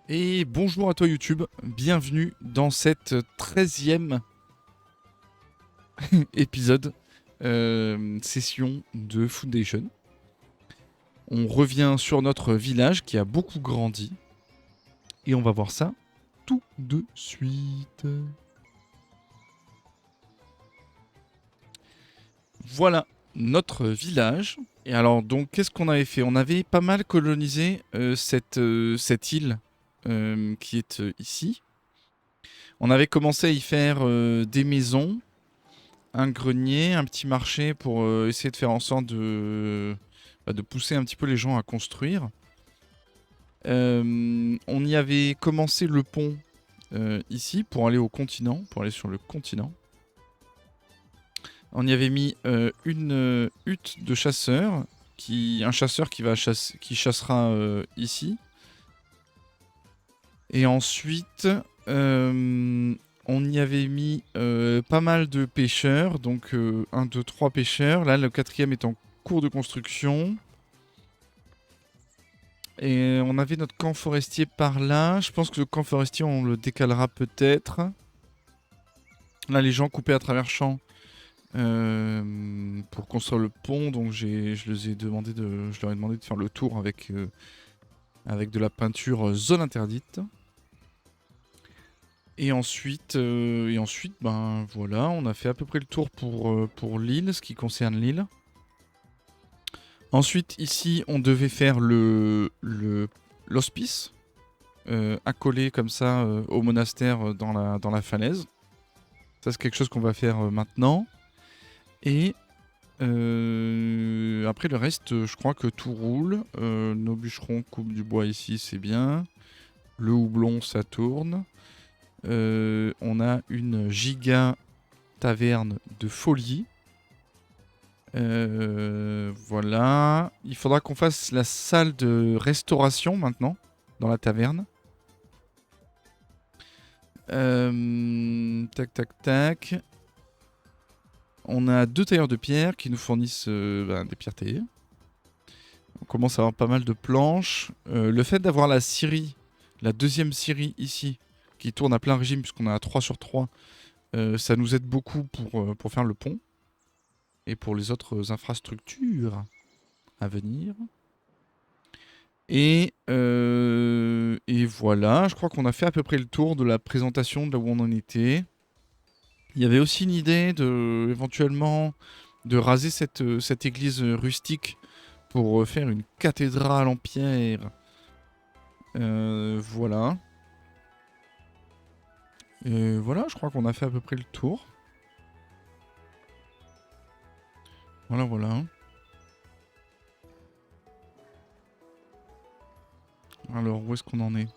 Et bonjour à toi YouTube, bienvenue dans cette 13e épisode session de Foundation. On revient sur notre village qui a beaucoup grandi et on va voir ça tout de suite. Voilà notre village. Et alors donc qu'est-ce qu'on avait fait? On avait pas mal colonisé cette île qui est ici. On avait commencé à y faire des maisons, un grenier, un petit marché pour essayer de faire en sorte de pousser un petit peu les gens à construire. On y avait commencé le pont ici pour aller au continent, pour aller sur le continent. On y avait mis une hutte de chasseur, un chasseur qui chassera ici. Et ensuite, on y avait mis pas mal de pêcheurs, donc 1, 2, 3 pêcheurs. Là, le quatrième est en cours de construction. Et on avait notre camp forestier par là. Je pense que le camp forestier, on le décalera peut-être. Là, les gens coupaient à travers champs pour construire le pont. Donc, je leur ai demandé de faire le tour avec de la peinture zone interdite. Et ensuite, ben voilà, on a fait à peu près le tour pour l'île, ce qui concerne l'île. Ensuite, ici, on devait faire l'hospice, accolé comme ça au monastère dans la falaise. Ça, c'est quelque chose qu'on va faire maintenant. Et après, le reste, je crois que tout roule. Nos bûcherons coupent du bois ici, c'est bien. Le houblon, ça tourne. On a une giga taverne de folie. Voilà. Il faudra qu'on fasse la salle de restauration maintenant, dans la taverne. Tac, tac, tac. On a 2 tailleurs de pierre qui nous fournissent des pierres taillées. On commence à avoir pas mal de planches. Le fait d'avoir la scierie, la deuxième scierie ici, qui tourne à plein régime puisqu'on a à 3 sur 3, ça nous aide beaucoup pour faire le pont. Et pour les autres infrastructures à venir. Et voilà, je crois qu'on a fait à peu près le tour de la présentation de là où on en était. Il y avait aussi une idée éventuellement de raser cette église rustique pour faire une cathédrale en pierre. Voilà. Et voilà, je crois qu'on a fait à peu près le tour. Voilà, voilà. Alors, où est-ce qu'on en est?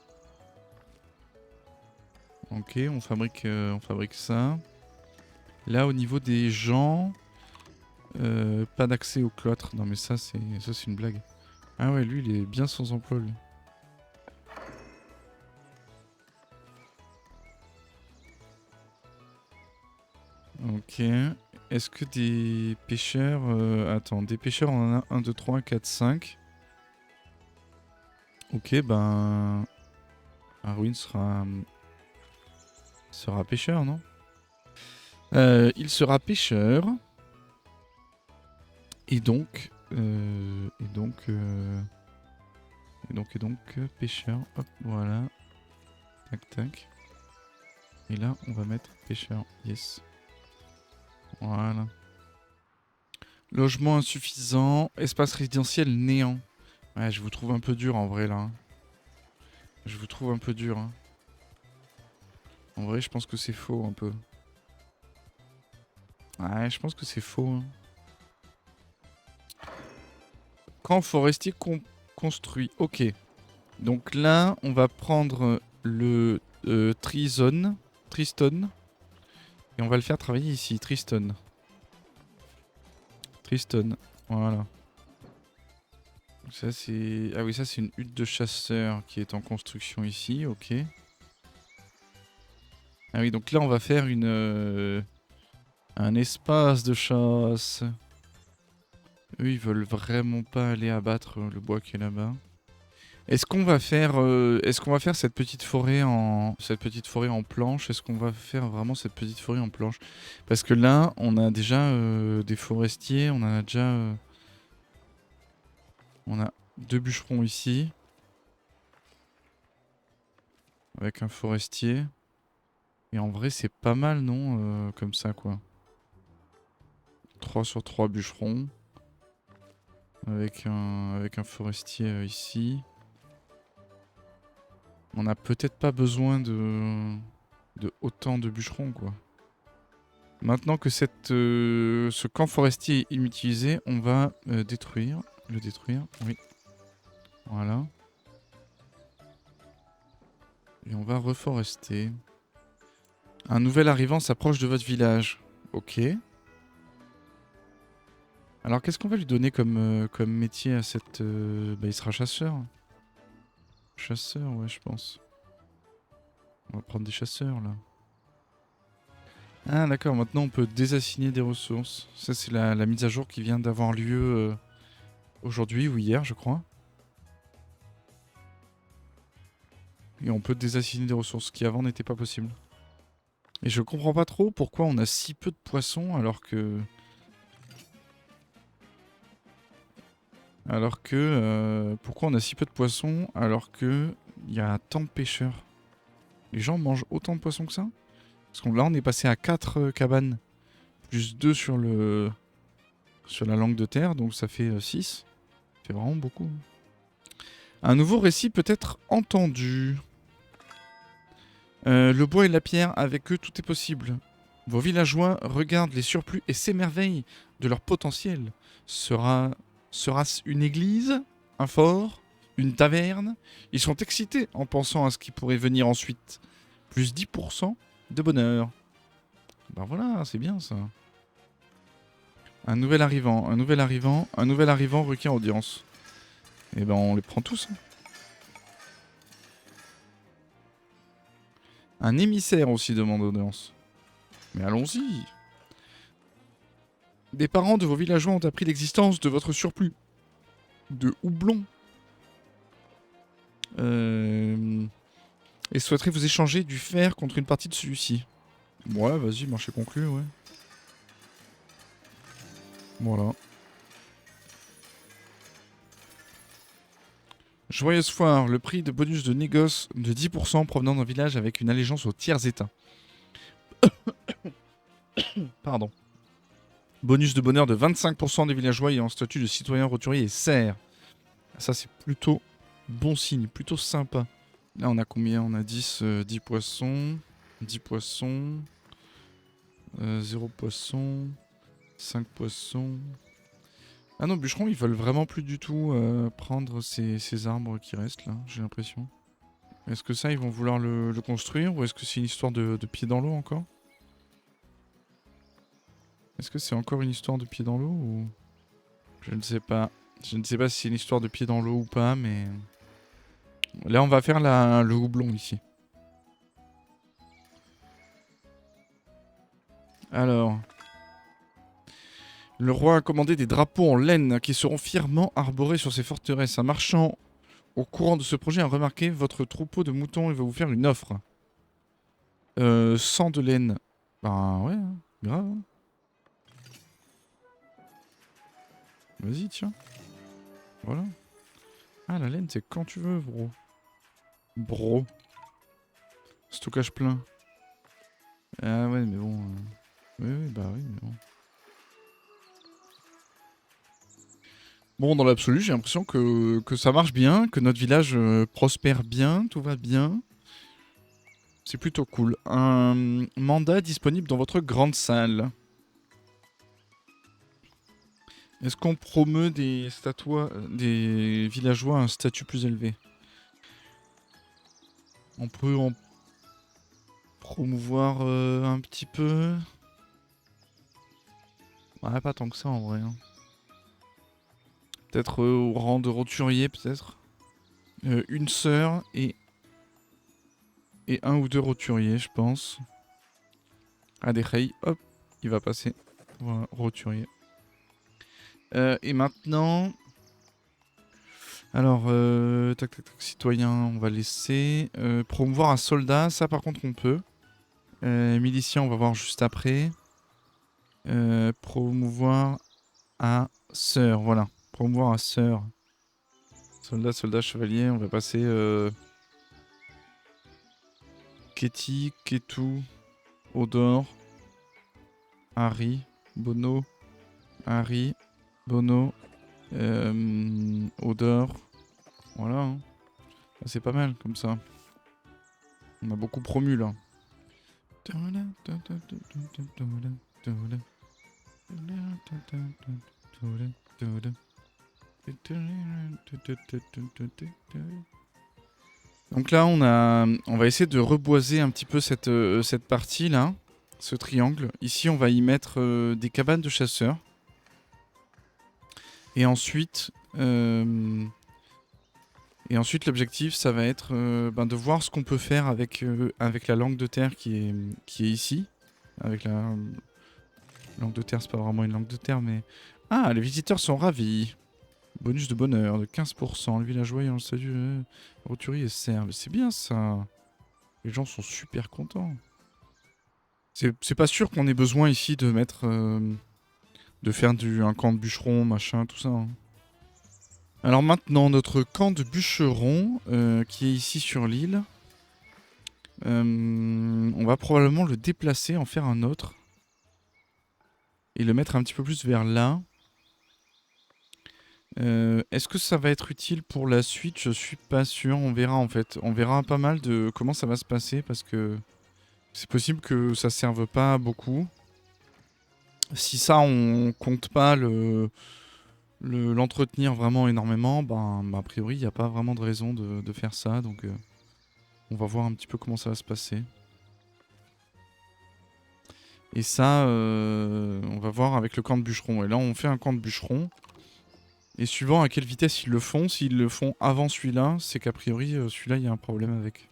Ok, on fabrique ça. Là, au niveau des gens, pas d'accès au cloître. Non, mais ça, c'est une blague. Ah ouais, lui, il est bien sans emploi, lui. Ok. Est-ce que des pêcheurs... attends, des pêcheurs, on en a 1, 2, 3, 4, 5. Ok, ben... Arwin sera pêcheur, non? Il sera pêcheur. Et donc... pêcheur. Hop, voilà. Tac, tac. Et là, on va mettre pêcheur. Yes. Voilà. Logement insuffisant. Espace résidentiel néant. Ouais, je vous trouve un peu dur en vrai là. Hein. Je vous trouve un peu dur. Hein. En vrai, je pense que c'est faux un peu. Ouais, je pense que c'est faux. Hein. Camp forestier construit. Ok. Donc là, on va prendre le Triston. Et on va le faire travailler ici. Triston. Voilà. Ça c'est... Ah oui, ça c'est une hutte de chasseur qui est en construction ici. Ok. Ah oui, donc là on va faire un espace de chasse. Eux, ils veulent vraiment pas aller abattre le bois qui est là-bas. est-ce qu'on va faire cette petite forêt en planche? Est-ce qu'on va faire vraiment cette petite forêt en planche? Parce que là, on a déjà des forestiers, on en a déjà, on a 2 bûcherons ici, avec un forestier. Et en vrai, c'est pas mal, non? Comme ça, quoi. 3 sur 3 bûcherons. Avec un forestier ici. On n'a peut-être pas besoin de autant de bûcherons, quoi. Maintenant que ce camp forestier est inutilisé, on va le détruire. Oui. Voilà. Et on va reforester. Un nouvel arrivant s'approche de votre village. Ok. Alors qu'est-ce qu'on va lui donner comme métier à cette... Bah, il sera chasseur. Chasseur, ouais, je pense. On va prendre des chasseurs, là. Ah d'accord, maintenant on peut désassigner des ressources. Ça c'est la mise à jour qui vient d'avoir lieu aujourd'hui ou hier, je crois. Et on peut désassigner des ressources, ce qui avant n'était pas possible. Et je comprends pas trop pourquoi on a si peu de poissons alors que... pourquoi on a si peu de poissons alors que il y a tant de pêcheurs. Les gens mangent autant de poissons que ça? Parce que là on est passé à 4 cabanes. Plus 2 sur la langue de terre, donc ça fait 6. Ça fait vraiment beaucoup. Un nouveau récit peut être entendu. Le bois et la pierre, avec eux tout est possible. Vos villageois regardent les surplus et s'émerveillent de leur potentiel. Sera-ce une église? Un fort? Une taverne? Ils sont excités en pensant à ce qui pourrait venir ensuite. Plus 10% de bonheur. Ben voilà, c'est bien ça. Un nouvel arrivant requiert audience. Et ben on les prend tous. Hein. Un émissaire aussi demande audience. Mais allons-y. Des parents de vos villageois ont appris l'existence de votre surplus de houblon. Et souhaiteraient vous échanger du fer contre une partie de celui-ci. Ouais, vas-y, marché conclu, ouais. Voilà. Joyeuse foire, le prix de bonus de négoce de 10% provenant d'un village avec une allégeance au tiers état. Pardon. Bonus de bonheur de 25% des villageois ayant statut de citoyen roturier et serre. Ça, c'est plutôt bon signe, plutôt sympa. Là, on a combien? On a 10 poissons. 10 poissons. 0 poisson. 5 poissons. Ah non, bûcherons, ils veulent vraiment plus du tout prendre ces arbres qui restent là, j'ai l'impression. Est-ce que ça, ils vont vouloir le construire ou est-ce que c'est une histoire de pied dans l'eau encore? Est-ce que c'est encore une histoire de pied dans l'eau ou... Je ne sais pas. Je ne sais pas si c'est une histoire de pied dans l'eau ou pas, mais... Là, on va faire le houblon ici. Alors... Le roi a commandé des drapeaux en laine qui seront fièrement arborés sur ses forteresses. Un marchand au courant de ce projet a remarqué votre troupeau de moutons et va vous faire une offre. 100 de laine. Bah ouais, hein, grave. Hein. Vas-y, tiens. Voilà. Ah, la laine, c'est quand tu veux, bro. Bro. Stockage plein. Ah ouais, mais bon... Oui, bah oui, mais bon. Bon, dans l'absolu, j'ai l'impression que ça marche bien, que notre village prospère bien, tout va bien. C'est plutôt cool. Un mandat disponible dans votre grande salle. Est-ce qu'on promeut des villageois à un statut plus élevé? On peut en promouvoir un petit peu. Ouais, pas tant que ça en vrai. Hein. Peut-être au rang de roturier, peut-être. Une sœur et un ou deux roturiers, je pense. Ah, des rayes, hop, il va passer. Voilà, roturier. Et maintenant, Alors, tac, tac, tac, citoyen, on va laisser. Promouvoir un soldat, ça par contre on peut. Milicien, on va voir juste après. Promouvoir un sœur, voilà. Promouvoir un sœur. Soldat, soldat, chevalier, on va passer Ketty, Ketou, Odor, Harry, Bono, Harry, Bono, Odor. Voilà. Hein. C'est pas mal comme ça. On a beaucoup promu là. Donc là, on va essayer de reboiser un petit peu cette partie là, ce triangle. Ici, on va y mettre des cabanes de chasseurs. Et ensuite, l'objectif, ça va être de voir ce qu'on peut faire avec la langue de terre qui est ici. Avec la langue de terre, c'est pas vraiment une langue de terre, mais... Ah, les visiteurs sont ravis. Bonus de bonheur de 15%. Le villageois ayant le statut roturier et serve. C'est bien ça. Les gens sont super contents. C'est pas sûr qu'on ait besoin ici de mettre... de faire un camp de bûcheron, machin, tout ça. Hein. Alors maintenant, notre camp de bûcheron, qui est ici sur l'île, on va probablement le déplacer, en faire un autre. Et le mettre un petit peu plus vers là. Est-ce que ça va être utile pour la suite? Je suis pas sûr, on verra en fait. On verra pas mal de comment ça va se passer parce que c'est possible que ça serve pas beaucoup. Si ça, on compte pas l'entretenir vraiment énormément, a priori, il n'y a pas vraiment de raison de faire ça. Donc, on va voir un petit peu comment ça va se passer. Et ça, on va voir avec le camp de bûcheron. Et là, on fait un camp de bûcheron. Et suivant à quelle vitesse ils le font, s'ils le font avant celui-là, c'est qu'a priori, celui-là, il y a un problème avec.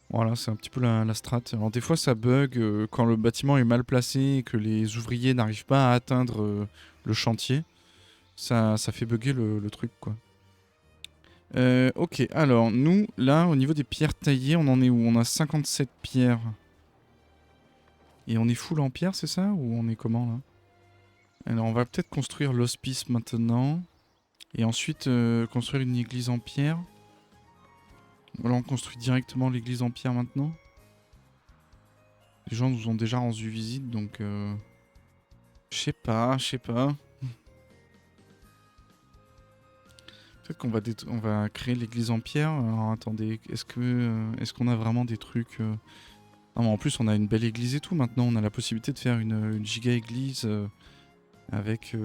Voilà, c'est un petit peu la strat. Alors des fois, ça bug quand le bâtiment est mal placé et que les ouvriers n'arrivent pas à atteindre le chantier. Ça fait bugger le truc, quoi. Ok, alors, nous, là, au niveau des pierres taillées, on en est où? On a 57 pierres. Et on est full en pierre, c'est ça? Ou on est comment, là? Alors, on va peut-être construire l'hospice maintenant. Et ensuite, construire une église en pierre. Voilà, on construit directement l'église en pierre maintenant. Les gens nous ont déjà rendu visite, donc... Je sais pas. Peut-être qu'on va créer l'église en pierre. Alors, attendez, est-ce qu'on a vraiment des trucs... Non, mais en plus, on a une belle église et tout. Maintenant, on a la possibilité de faire une giga église avec...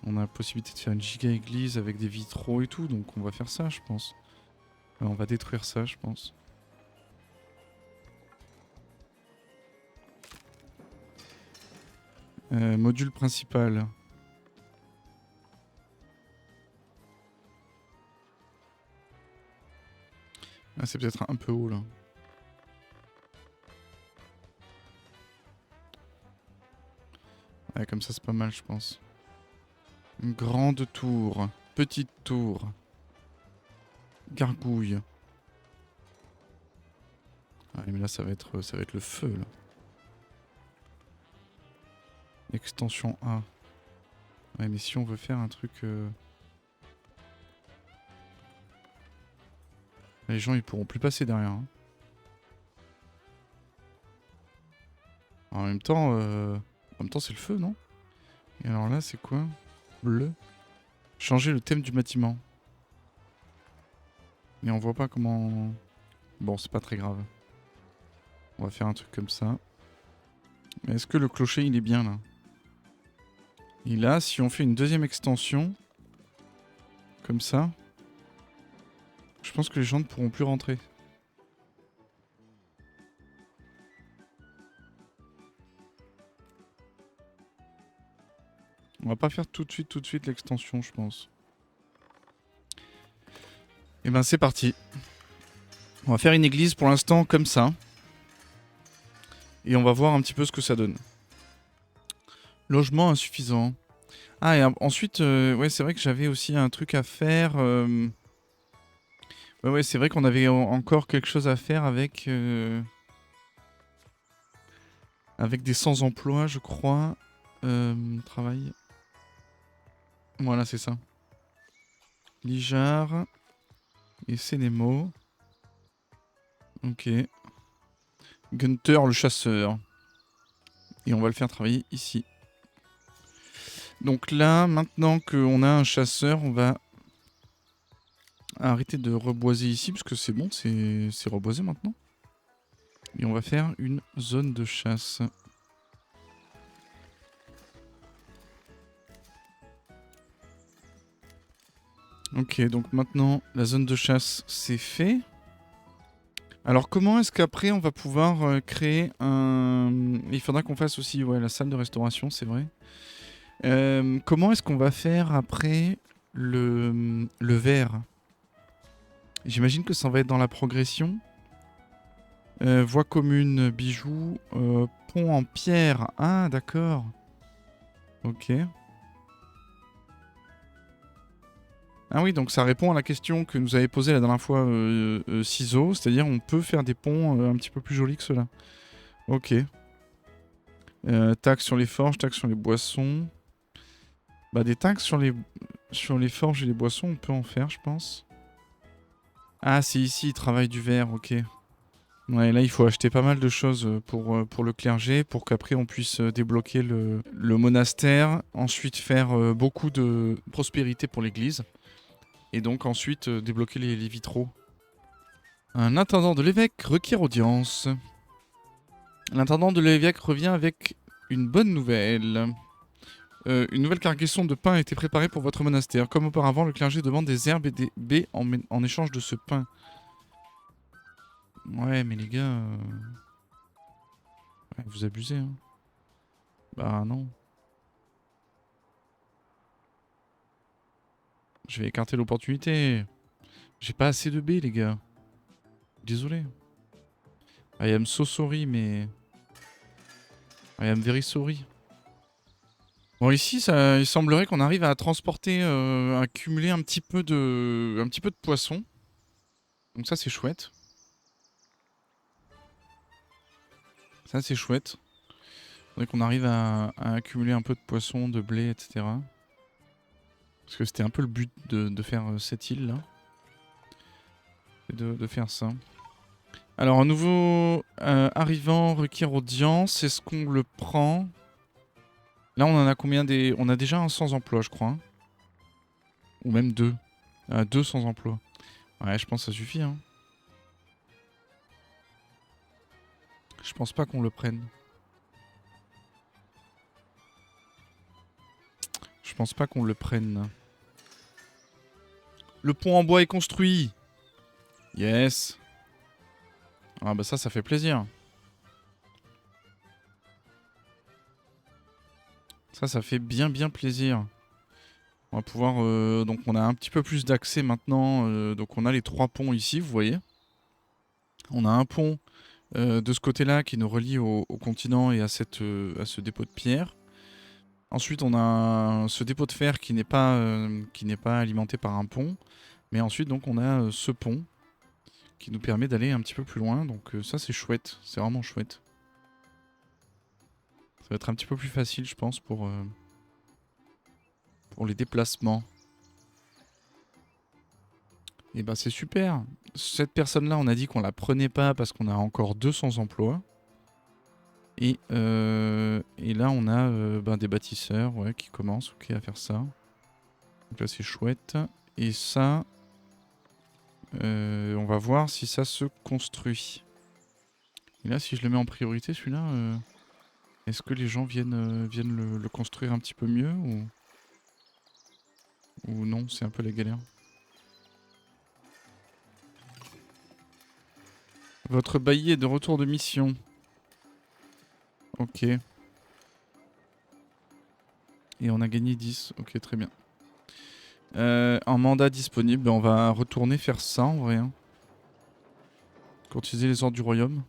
On a la possibilité de faire une giga église avec des vitraux et tout. Donc, on va faire ça, je pense. On va détruire ça, je pense. Module principal. Ah, c'est peut-être un peu haut là. Ouais, comme ça c'est pas mal, je pense. Une grande tour, petite tour, gargouille. Ah, mais là ça va être le feu là. Extension A. Ouais, mais si on veut faire un truc... Les gens ils pourront plus passer derrière. Hein. En même temps c'est le feu, non? Et alors là c'est quoi? Bleu. Changer le thème du bâtiment. Mais on voit pas comment... Bon, c'est pas très grave. On va faire un truc comme ça. Mais est-ce que le clocher il est bien là? Et là, si on fait une deuxième extension, comme ça, je pense que les gens ne pourront plus rentrer. On va pas faire tout de suite l'extension, je pense. Et ben c'est parti. On va faire une église pour l'instant comme ça. Et on va voir un petit peu ce que ça donne. Logement insuffisant. Ah, et ensuite, ouais, c'est vrai que j'avais aussi un truc à faire. Ouais, ouais, c'est vrai qu'on avait encore quelque chose à faire avec des sans-emploi, je crois. Travail. Voilà, c'est ça. Lijar. Et c'est les mots. Ok. Gunther, le chasseur. Et on va le faire travailler ici. Donc là, maintenant qu'on a un chasseur, on va arrêter de reboiser ici, parce que c'est bon, c'est reboisé maintenant. Et on va faire une zone de chasse. Ok, donc maintenant, la zone de chasse, c'est fait. Alors comment est-ce qu'après, on va pouvoir créer un... Il faudra qu'on fasse aussi la salle de restauration, c'est vrai. Comment est-ce qu'on va faire après le verre? J'imagine que ça va être dans la progression. Voie commune, bijoux, pont en pierre. Ah, d'accord. Ok. Ah oui, donc ça répond à la question que nous avait posée la dernière fois Ciseaux, c'est-à-dire on peut faire des ponts un petit peu plus jolis que ceux-là. Ok. Taxes sur les forges, taxes sur les boissons. Bah des taxes sur les forges et les boissons, on peut en faire, je pense. Ah, c'est ici, travail du verre, ok. Ouais, là il faut acheter pas mal de choses pour le clergé, pour qu'après on puisse débloquer le monastère, ensuite faire beaucoup de prospérité pour l'église, et donc ensuite débloquer les vitraux. Un intendant de l'évêque requiert audience. L'intendant de l'évêque revient avec une bonne nouvelle. Une nouvelle cargaison de pain a été préparée pour votre monastère. Comme auparavant, le clergé demande des herbes et des baies en échange de ce pain. Ouais, mais les gars... ouais, vous abusez, hein. Bah non. Je vais écarter l'opportunité. J'ai pas assez de baies, les gars. Désolé. I am so sorry, mais... I am very sorry. Bon, ici, il semblerait qu'on arrive à transporter, à cumuler un petit peu de poisson. Donc ça, c'est chouette. Ça, c'est chouette. Faudrait qu'on arrive à accumuler un peu de poisson, de blé, etc. Parce que c'était un peu le but de faire cette île là. Et de faire ça. Alors, un nouveau arrivant requiert audience. Est-ce qu'on le prend? Là, on en a combien des... On a déjà un sans emploi, je crois. Hein. Ou même deux. Deux sans emploi. Ouais, je pense que ça suffit. Hein. Je pense pas qu'on le prenne. Je pense pas qu'on le prenne. Le pont en bois est construit. Yes. Ah bah ça fait plaisir. Ça fait bien plaisir. On va pouvoir... donc on a un petit peu plus d'accès maintenant. Donc on a les 3 ponts ici, vous voyez. On a un pont de ce côté-là qui nous relie au continent et à ce dépôt de pierre. Ensuite on a ce dépôt de fer qui n'est pas alimenté par un pont. Mais ensuite donc on a ce pont qui nous permet d'aller un petit peu plus loin. Donc ça c'est chouette, c'est vraiment chouette. Ça va être un petit peu plus facile je pense pour les déplacements. Et bah c'est super. Cette personne-là, on a dit qu'on la prenait pas parce qu'on a encore 200 emplois. Et là, on a des bâtisseurs qui commencent à faire ça. Donc là, c'est chouette. Et ça, on va voir si ça se construit. Et là, si je le mets en priorité, celui-là, est-ce que les gens viennent le construire un petit peu mieux ou non, c'est un peu la galère. Votre bailli est de retour de mission. Ok. Et on a gagné 10. Ok, très bien. En mandat disponible, on va retourner faire ça en vrai. Hein. Courtiser les ordres du royaume.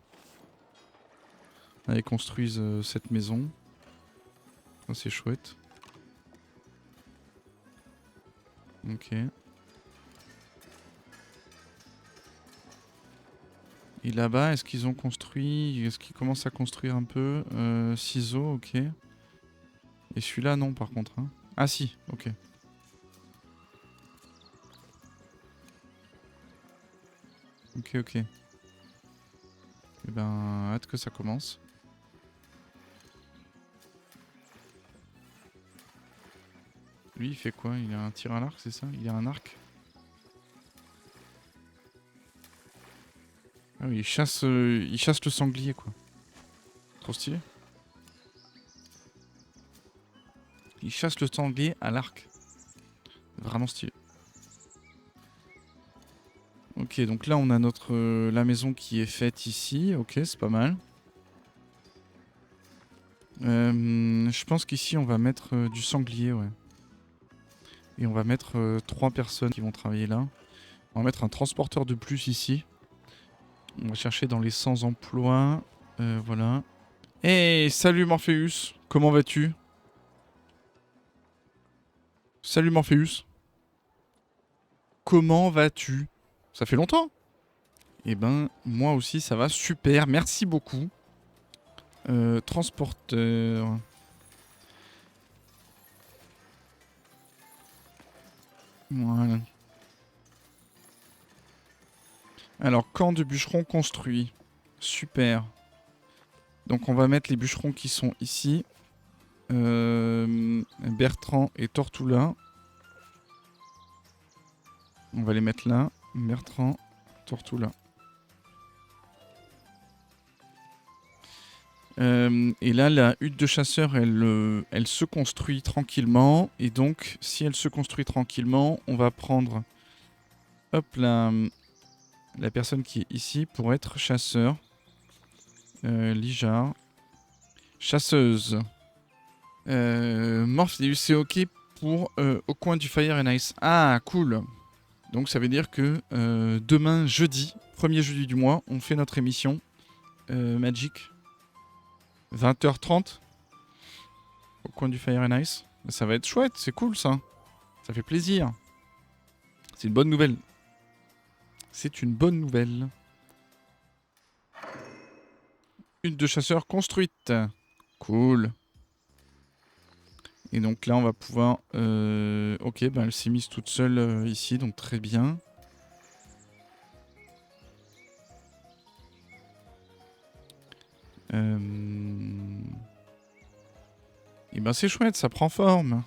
Allez, construisent cette maison. Ça, c'est chouette. Ok. Et là-bas, est-ce qu'ils ont construit... Est-ce qu'ils commencent à construire un peu ciseaux, ok. Et celui-là, non, par contre. Hein. Ah si, ok. Ok, ok. Eh ben, hâte que ça commence. Lui, il fait quoi? Il a un tir à l'arc, c'est ça? Il a un arc? Ah oui, il chasse le sanglier, quoi. Trop stylé. Il chasse le sanglier à l'arc. Vraiment stylé. Ok, donc là, on a la maison qui est faite ici. Ok, c'est pas mal. Je pense qu'ici, on va mettre du sanglier, ouais. Et on va mettre 3 personnes qui vont travailler là. On va mettre un transporteur de plus ici. On va chercher dans les 100 emplois. Voilà. Hey, salut Morpheus. Comment vas-tu? Salut Morpheus. Comment vas-tu? Ça fait longtemps. Eh ben, moi aussi, ça va super. Merci beaucoup. Transporteur. Voilà. Alors, camp de bûcherons construit. Super. Donc, on va mettre les bûcherons qui sont ici. Bertrand et Tortula. On va les mettre là. Bertrand, Tortula. Et là, la hutte de chasseur, elle se construit tranquillement. Et donc, si elle se construit tranquillement, on va prendre hop, la personne qui est ici pour être chasseur. Lija. Chasseuse. Morpheus, c'est ok pour au coin du Fire and Ice. Ah, cool. Donc ça veut dire que demain, jeudi, 1er jeudi du mois, on fait notre émission Magic. 20h30 au coin du Fire and Ice. Ça va être chouette, c'est cool ça. Ça fait plaisir. C'est une bonne nouvelle. C'est une bonne nouvelle. Une de chasseurs construite. Cool. Et donc là, on va pouvoir... Ok, ben elle s'est mise toute seule ici, donc très bien. Et ben c'est chouette, ça prend forme.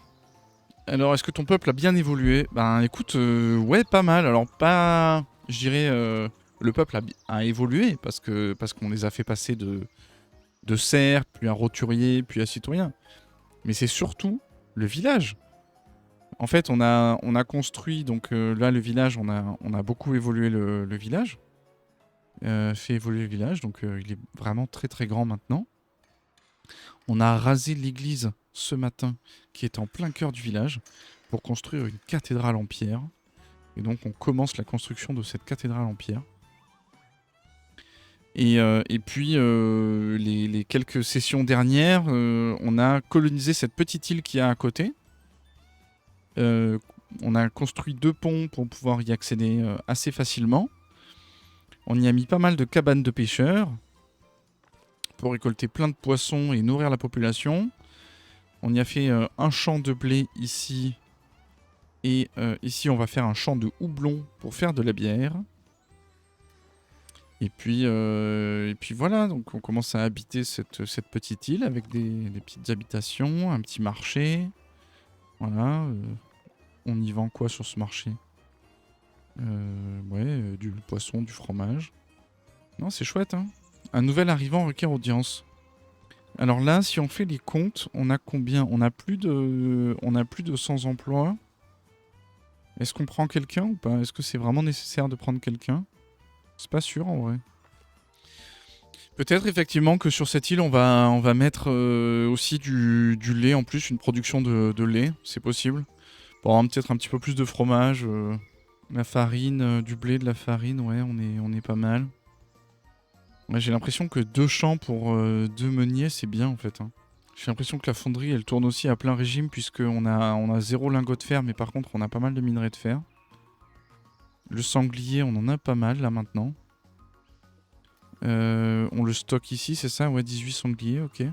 Alors, est-ce que ton peuple a bien évolué? Ben écoute, ouais, pas mal. Alors pas... Je dirais... le peuple a évolué parce qu'on les a fait passer de serfs, puis à roturiers, puis à citoyens. Mais c'est surtout le village. En fait, on a construit, donc là, le village, on a beaucoup évolué le village. Fait évoluer le village, donc il est vraiment très très grand maintenant. On a rasé l'église ce matin, qui est en plein cœur du village, pour construire une cathédrale en pierre. Et donc on commence la construction de cette cathédrale en pierre. Et puis, les quelques sessions dernières, on a colonisé cette petite île qu'il y a à côté. On a construit 2 ponts pour pouvoir y accéder assez facilement. On y a mis pas mal de cabanes de pêcheurs pour récolter plein de poissons et nourrir la population. On y a fait un champ de blé ici. Et ici, on va faire un champ de houblon pour faire de la bière. Et puis voilà, donc on commence à habiter cette petite île avec des petites habitations, un petit marché. Voilà. On y vend quoi sur ce marché? Ouais, du poisson, du fromage. Non, c'est chouette, hein. Un nouvel arrivant requiert audience. Alors là, si on fait les comptes, on a combien? On a plus de 100 emplois. Est-ce qu'on prend quelqu'un ou pas? Est-ce que c'est vraiment nécessaire de prendre quelqu'un? C'est pas sûr en vrai. Peut-être effectivement que sur cette île, on va mettre aussi du lait en plus, une production de lait, c'est possible. Pour avoir peut-être un petit peu plus de fromage, la farine, du blé, de la farine, ouais, on est pas mal. Ouais, j'ai l'impression que 2 champs pour 2 meuniers, c'est bien en fait. Hein. J'ai l'impression que la fonderie, elle tourne aussi à plein régime, puisqu'on a 0 lingot de fer, mais par contre, on a pas mal de minerais de fer. Le sanglier, on en a pas mal, là, maintenant. On le stocke ici, c'est ça? Ouais, 18 sangliers, ok.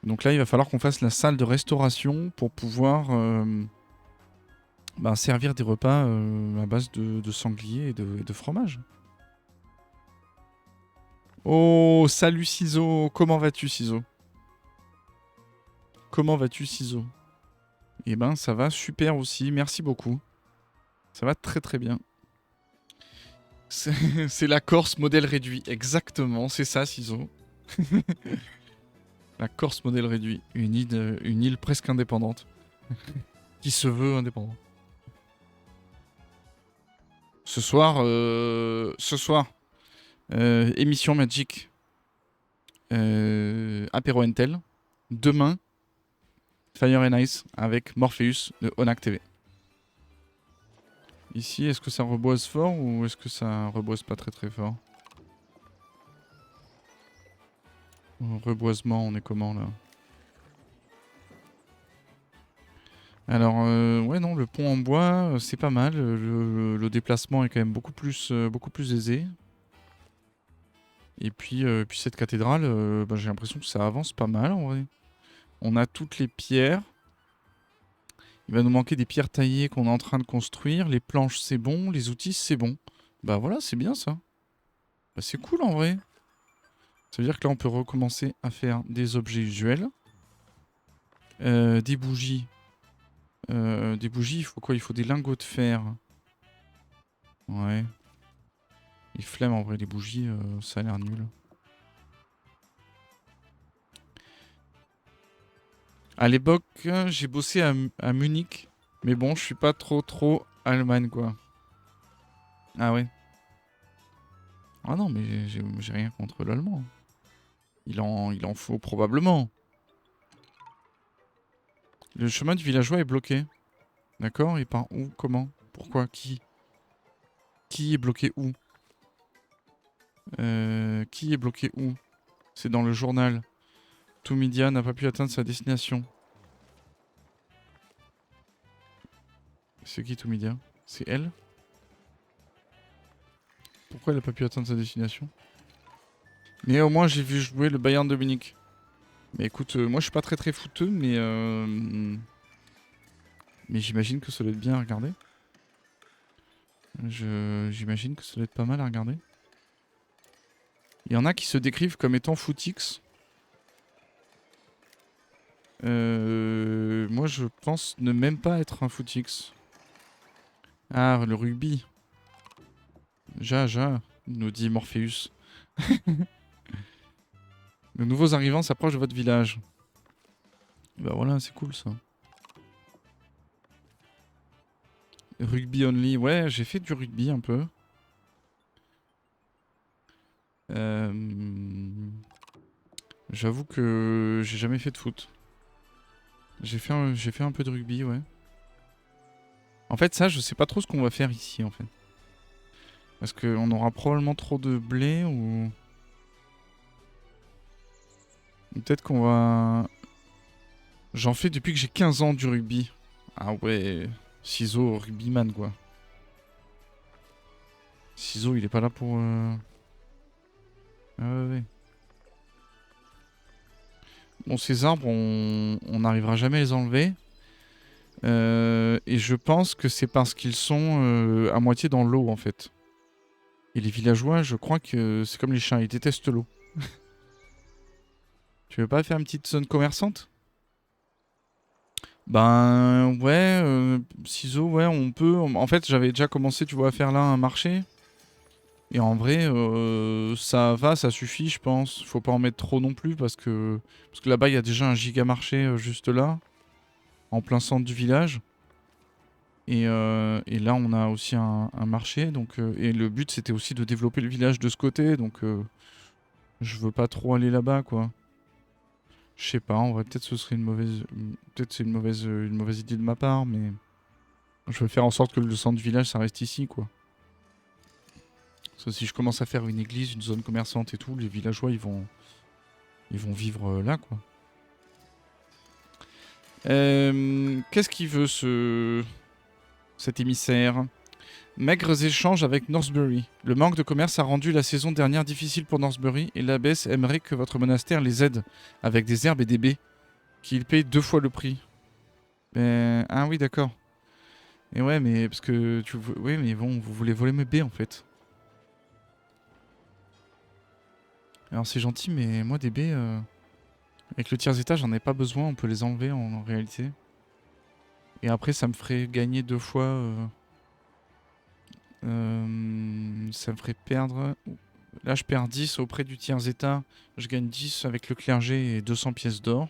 Donc là, il va falloir qu'on fasse la salle de restauration pour pouvoir servir des repas à base de sanglier et de fromage. Oh, salut Ciseaux! Comment vas-tu, Ciseaux? Comment vas-tu, Ciseaux? Eh ben, ça va super aussi, merci beaucoup. Ça va très très bien. C'est la Corse modèle réduit, exactement, c'est ça, Ciseaux. La Corse modèle réduit, une île presque indépendante. Qui se veut indépendante. Ce soir, émission Magic, apéro Intel. Demain, Fire and Ice avec Morpheus de Onac TV. Ici, est-ce que ça reboise fort ou est-ce que ça reboise pas très très fort? Reboisement, on est comment là? Alors, ouais, non, le pont en bois, c'est pas mal. Le déplacement est quand même beaucoup plus aisé. Et puis cette cathédrale, j'ai l'impression que ça avance pas mal en vrai. On a toutes les pierres. Il va nous manquer des pierres taillées qu'on est en train de construire. Les planches, c'est bon. Les outils, c'est bon. Bah voilà, c'est bien ça. Bah, c'est cool en vrai. Ça veut dire que là, on peut recommencer à faire des objets usuels. Des bougies. Des bougies, il faut quoi? Il faut des lingots de fer. Ouais. Les flemmes, en vrai, les bougies, ça a l'air nul. À l'époque, j'ai bossé à Munich. Mais bon, je suis pas trop Allemagne, quoi. Ah ouais. Ah non, mais j'ai rien contre l'allemand. Il en faut probablement. Le chemin du villageois est bloqué. D'accord? Et par où? Comment? Pourquoi? Qui? Qui est bloqué où? Qui est bloqué où? C'est dans le journal. Toumidia n'a pas pu atteindre sa destination. C'est qui Toumidia? C'est elle? Pourquoi elle n'a pas pu atteindre sa destination? Mais au moins j'ai vu jouer le Bayern de Munich. Mais écoute, moi je suis pas très fouteux, mais j'imagine que ça doit être bien à regarder. J'imagine que ça doit être pas mal à regarder. Il y en a qui se décrivent comme étant footix. Moi je pense ne même pas être un footix. Ah, le rugby. Ja, nous dit Morpheus. De nouveaux arrivants s'approchent de votre village. Bah voilà, c'est cool ça. Rugby only, ouais, j'ai fait du rugby un peu. J'avoue que j'ai jamais fait de foot. J'ai fait un peu de rugby, ouais. En fait, ça, je sais pas trop ce qu'on va faire ici, en fait. Parce qu'on aura probablement trop de blé ou... Peut-être qu'on va... J'en fais depuis que j'ai 15 ans du rugby. Ah ouais, Ciseaux, rugbyman, quoi. Ciseaux, il est pas là pour... Ah ouais. Bon, ces arbres, on n'arrivera jamais à les enlever. Et je pense que c'est parce qu'ils sont à moitié dans l'eau, en fait. Et les villageois, je crois que c'est comme les chiens, ils détestent l'eau. Tu veux pas faire une petite zone commerçante? Ben ouais, ciseaux, ouais, on peut. En fait, j'avais déjà commencé, tu vois, à faire là un marché. Et en vrai, ça va, ça suffit, je pense. Faut pas en mettre trop non plus parce que là-bas, il y a déjà un giga marché juste là, en plein centre du village. Et là, on a aussi un marché. Donc, et le but, c'était aussi de développer le village de ce côté. Donc, je veux pas trop aller là-bas, quoi. Je sais pas, en vrai, peut-être ce serait une mauvaise... Peut-être c'est une mauvaise idée de ma part, mais... Je veux faire en sorte que le centre du village, ça reste ici, quoi. Parce que si je commence à faire une église, une zone commerçante et tout, les villageois, ils vont Ils vont vivre là, quoi. Qu'est-ce qu'il veut, cet émissaire? Maigres échanges avec Northbury. Le manque de commerce a rendu la saison dernière difficile pour Northbury et l'abbesse aimerait que votre monastère les aide avec des herbes et des baies, qu'ils payent 2 fois le prix. Ah oui, d'accord. Et ouais, mais parce que oui, mais bon, vous voulez voler mes baies en fait. Alors c'est gentil, mais moi des baies, avec le tiers état, j'en ai pas besoin. On peut les enlever en réalité. Et après, ça me ferait gagner 2 fois. Ça me ferait perdre. Là, je perds 10 auprès du tiers état. Je gagne 10 avec le clergé et 200 pièces d'or.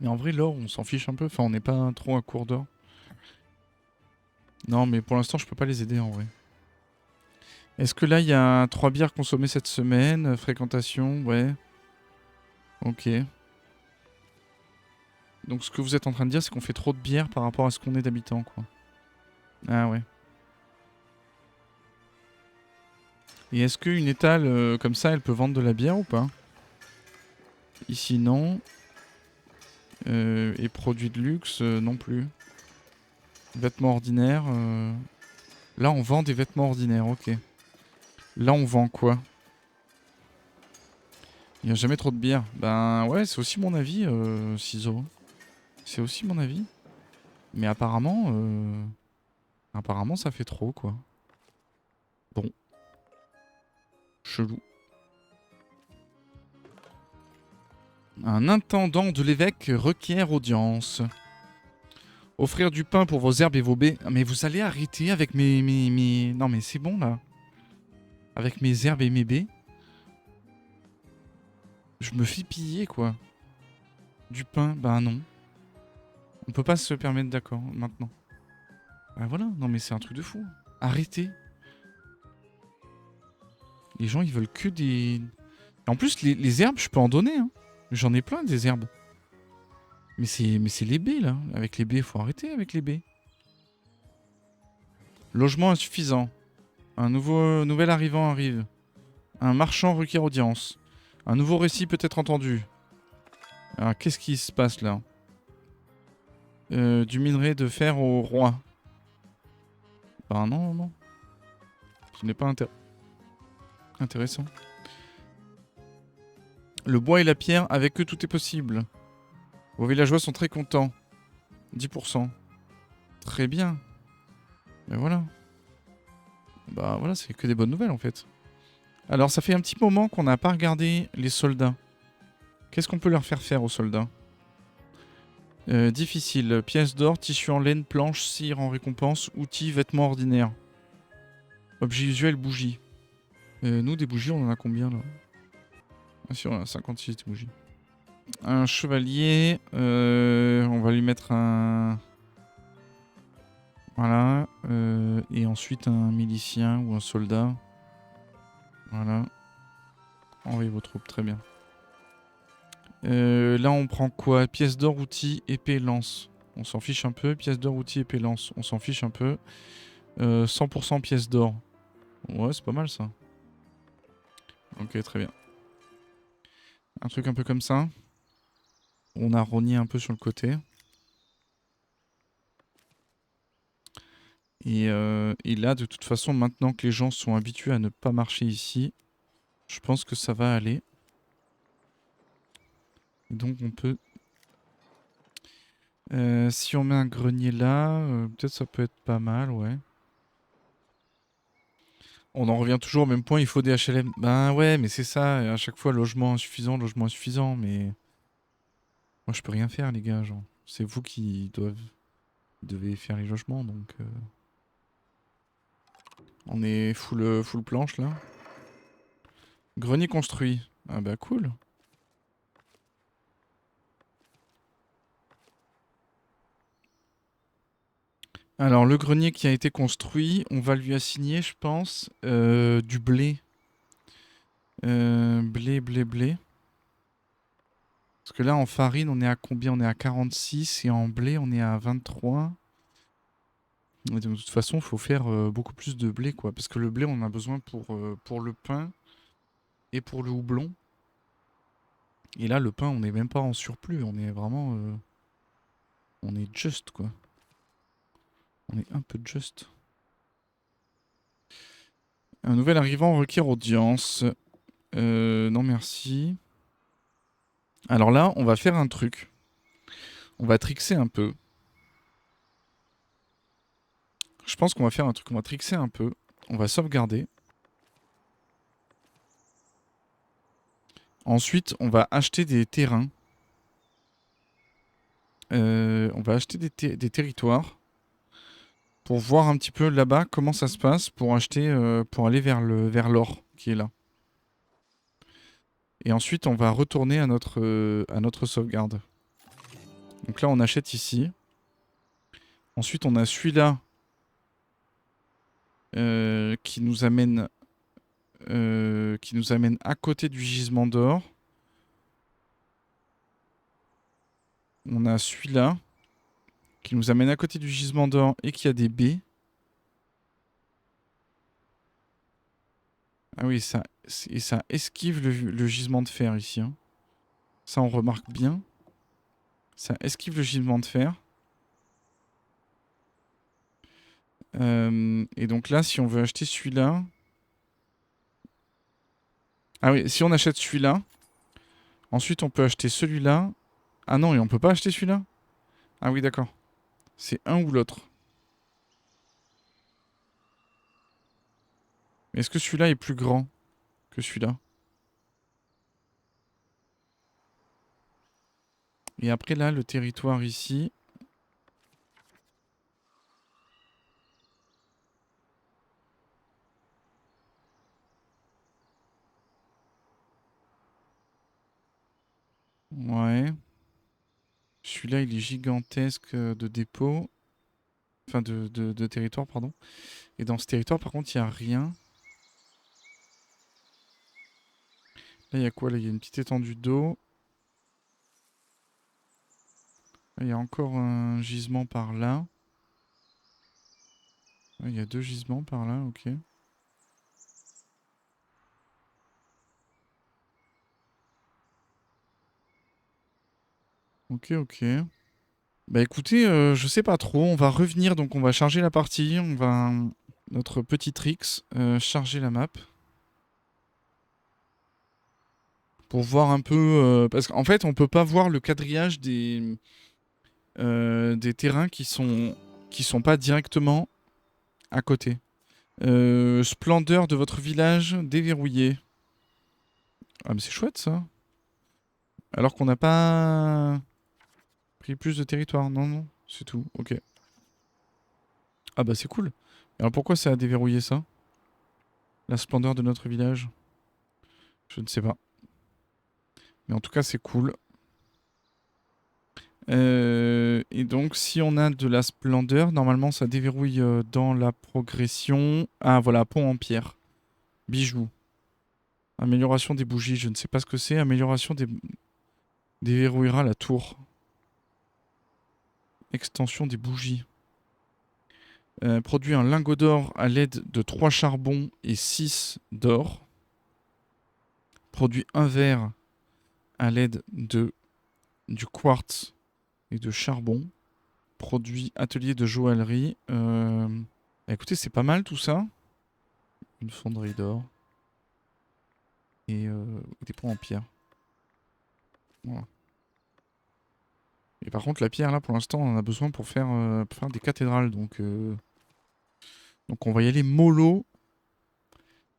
Mais en vrai, l'or, on s'en fiche un peu. Enfin, on n'est pas trop à court d'or. Non, mais pour l'instant, je peux pas les aider en vrai. Est-ce que là, il y a 3 bières consommées cette semaine? Fréquentation, ouais. Ok. Donc, ce que vous êtes en train de dire, c'est qu'on fait trop de bières par rapport à ce qu'on est d'habitants, quoi. Ah ouais. Et est-ce qu'une étale comme ça, elle peut vendre de la bière ou pas? Ici, non. Et produits de luxe, non plus. Vêtements ordinaires. Là, on vend des vêtements ordinaires, ok. Là, on vend quoi? Il n'y a jamais trop de bière. Ben ouais, c'est aussi mon avis, Ciseaux. C'est aussi mon avis. Mais apparemment, ça fait trop, quoi. Bon. Chelou. Un intendant de l'évêque requiert audience. Offrir du pain pour vos herbes et vos baies. Ah, mais vous allez arrêter avec mes... Non, mais c'est bon, là. Avec mes herbes et mes baies. Je me fais piller, quoi. Du pain, bah non. On peut pas se permettre d'accord, maintenant. Bah voilà, non mais c'est un truc de fou. Arrêtez. Les gens, ils veulent que des... En plus, les herbes, je peux en donner, hein. J'en ai plein, des herbes. Mais c'est les baies, là. Avec les baies, faut arrêter avec les baies. Logement insuffisant. Un nouvel arrivant arrive. Un marchand requiert audience. Un nouveau récit peut être entendu. Alors, qu'est-ce qui se passe, là? Du minerai de fer au roi. Bah non, non. Ce n'est pas intéressant. Le bois et la pierre, avec eux, tout est possible. Vos villageois sont très contents. 10%. Très bien. Ben voilà. Bah voilà, c'est que des bonnes nouvelles en fait. Alors ça fait un petit moment qu'on n'a pas regardé les soldats. Qu'est-ce qu'on peut leur faire faire aux soldats? Difficile. Pièces d'or, tissu en laine, planche, cire en récompense, outils, vêtements ordinaires. Objet usuel, bougie. Nous, des bougies, on en a combien là? Ah si, on a 56 bougies. Un chevalier. On va lui mettre un... Voilà. Et ensuite un milicien ou un soldat. Voilà. Envoyez vos troupes, très bien. Là, on prend quoi? Pièces d'or, outils, épée, lance. On s'en fiche un peu. Pièces d'or, outils, épée, lance. On s'en fiche un peu. 100% pièces d'or. Ouais, c'est pas mal ça. Ok, très bien. Un truc un peu comme ça. On a rogné un peu sur le côté. Et là, de toute façon, maintenant que les gens sont habitués à ne pas marcher ici, je pense que ça va aller. Donc on peut... si on met un grenier là, peut-être ça peut être pas mal, ouais. On en revient toujours au même point, il faut des HLM. Ben ouais, mais c'est ça, à chaque fois logement insuffisant, mais... Moi je peux rien faire les gars, genre. C'est vous qui devez faire les logements, donc... On est full planche là. Grenier construit. Ah bah cool. Alors le grenier qui a été construit, on va lui assigner, je pense, du blé. Blé. Parce que là en farine on est à combien? On est à 46 et en blé on est à 23. Et de toute façon il faut faire beaucoup plus de blé quoi. Parce que le blé on en a besoin pour le pain et pour le houblon. Et là, le pain, on n'est même pas en surplus. On est vraiment... on est juste, quoi. On est un peu juste. Un nouvel arrivant requiert audience. Non, merci. Alors là, on va faire un truc. On va trickser un peu. Je pense qu'on va faire un truc. On va trickser un peu. On va sauvegarder. Ensuite, on va acheter des terrains. On va acheter des territoires. Pour voir un petit peu là-bas comment ça se passe. Pour acheter, pour aller vers l'or qui est là. Et ensuite, on va retourner à notre sauvegarde. Donc là, on achète ici. Ensuite, on a celui-là qui nous amène à côté du gisement d'or. On a celui-là qui nous amène à côté du gisement d'or et qui a des baies. Ah oui, ça esquive le gisement de fer ici. Hein. Ça, on remarque bien. Ça esquive le gisement de fer. Et donc là, si on veut acheter celui-là... Ah oui, si on achète celui-là, ensuite on peut acheter celui-là. Ah non, et on peut pas acheter celui-là? Ah oui, d'accord. C'est un ou l'autre. Mais est-ce que celui-là est plus grand que celui-là? Et après là, le territoire ici... Ouais. Celui-là, il est gigantesque de dépôt. Enfin, de territoire, pardon. Et dans ce territoire, par contre, il n'y a rien. Là, il y a quoi? Là, il y a une petite étendue d'eau. Là, il y a encore un gisement par là. Là, il y a 2 gisements par là, ok. Ok, ok. Bah écoutez, je sais pas trop. On va revenir, donc on va charger la partie. On va... Notre petit tricks, charger la map. Pour voir un peu... parce qu'en fait, on peut pas voir le quadrillage des terrains qui sont pas directement à côté. Splendeur de votre village déverrouillé. Ah mais c'est chouette ça. Alors qu'on n'a pas pris plus de territoire. Non, non, c'est tout. Ok. Ah bah c'est cool. Alors pourquoi ça a déverrouillé ça? La splendeur de notre village? Je ne sais pas. Mais en tout cas c'est cool. Et donc si on a de la splendeur, normalement ça déverrouille dans la progression. Ah voilà, pont en pierre. Bijoux. Amélioration des bougies, je ne sais pas ce que c'est. Amélioration des... Déverrouillera la tour. Extension des bougies. Produit un lingot d'or à l'aide de 3 charbons et 6 d'or. Produit un verre à l'aide du quartz et de charbon. Produit atelier de joaillerie. Écoutez, c'est pas mal tout ça. Une fonderie d'or. Et des ponts en pierre. Voilà. Et par contre, la pierre, là, pour l'instant, on en a besoin pour faire des cathédrales. Donc on va y aller mollo.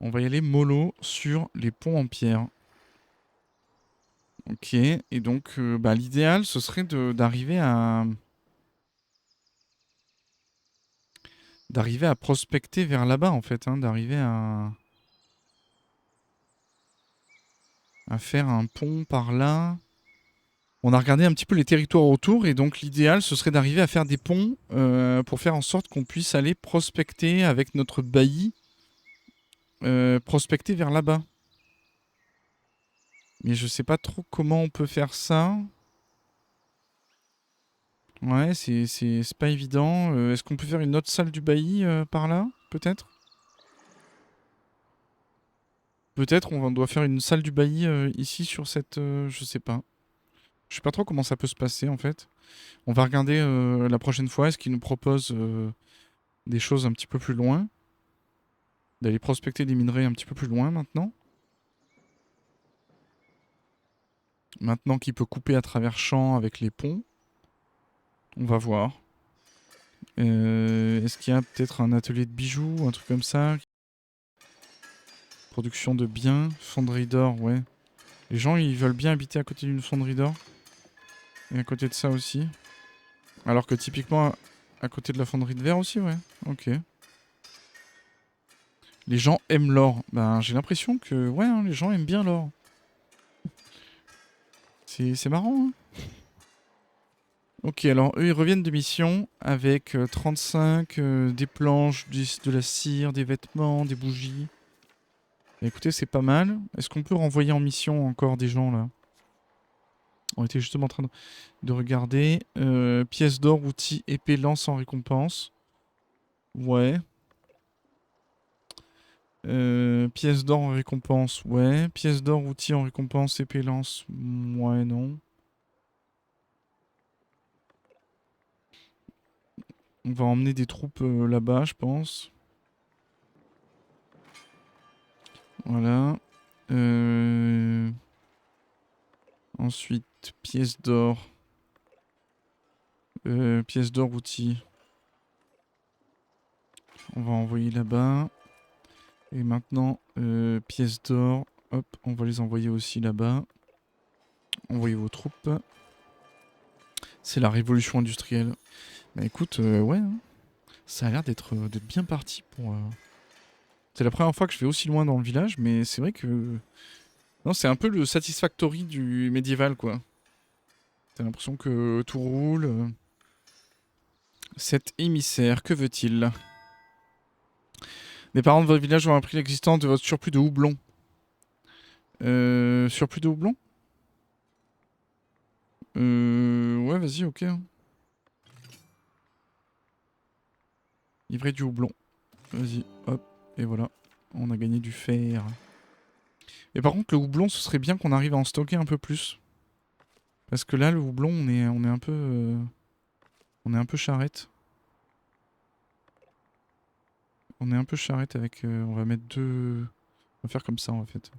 On va y aller mollo sur les ponts en pierre. Ok, et donc bah, l'idéal, ce serait d'arriver à prospecter vers là-bas, en fait. Hein, d'arriver à faire un pont par là. On a regardé un petit peu les territoires autour, et donc l'idéal, ce serait d'arriver à faire des ponts pour faire en sorte qu'on puisse aller prospecter avec notre bailli, prospecter vers là-bas. Mais je sais pas trop comment on peut faire ça. Ouais, c'est pas évident. Est-ce qu'on peut faire une autre salle du bailli par là, peut-être? Peut-être on doit faire une salle du bailli ici sur cette... je sais pas. Je sais pas trop comment ça peut se passer en fait. On va regarder la prochaine fois. Est-ce qu'ils nous proposent des choses un petit peu plus loin? D'aller prospecter des minerais un petit peu plus loin maintenant. Maintenant qu'il peut couper à travers champs avec les ponts. On va voir. Est-ce qu'il y a peut-être un atelier de bijoux ou un truc comme ça? Production de biens, fonderie d'or, ouais. Les gens, ils veulent bien habiter à côté d'une fonderie d'or. Et à côté de ça aussi. Alors que typiquement, à côté de la fonderie de verre aussi, ouais. Ok. Les gens aiment l'or. Ben, j'ai l'impression que, ouais, hein, les gens aiment bien l'or. C'est marrant, hein. Ok, alors eux, ils reviennent de mission avec 35, des planches, de la cire, des vêtements, des bougies. Bah, écoutez, c'est pas mal. Est-ce qu'on peut renvoyer en mission encore des gens, là? On était justement en train de regarder. Pièces d'or, outils, épée, lance en récompense. Ouais. Pièces d'or en récompense, ouais. Pièces d'or, outils en récompense, épée, lance. Ouais, non. On va emmener des troupes là-bas, je pense. Voilà. Ensuite, pièces d'or. Pièces d'or, outils. On va envoyer là-bas. Et maintenant, pièces d'or. Hop, on va les envoyer aussi là-bas. Envoyez vos troupes. C'est la révolution industrielle. Bah écoute, ouais, hein. Ça a l'air d'être bien parti pour... C'est la première fois que je vais aussi loin dans le village, mais c'est vrai que... Non, c'est un peu le satisfactory du médiéval, quoi. T'as l'impression que tout roule. Cet émissaire, que veut-il? Les parents de votre village ont appris l'existence de votre surplus de houblon. Surplus de houblon? Ouais, vas-y, ok. Livrer du houblon. Vas-y, hop, et voilà. On a gagné du fer. Et par contre, le houblon, ce serait bien qu'on arrive à en stocker un peu plus. Parce que là, le houblon, on est un peu... on est un peu charrette. On est un peu charrette avec... on va mettre deux... On va faire comme ça, en fait.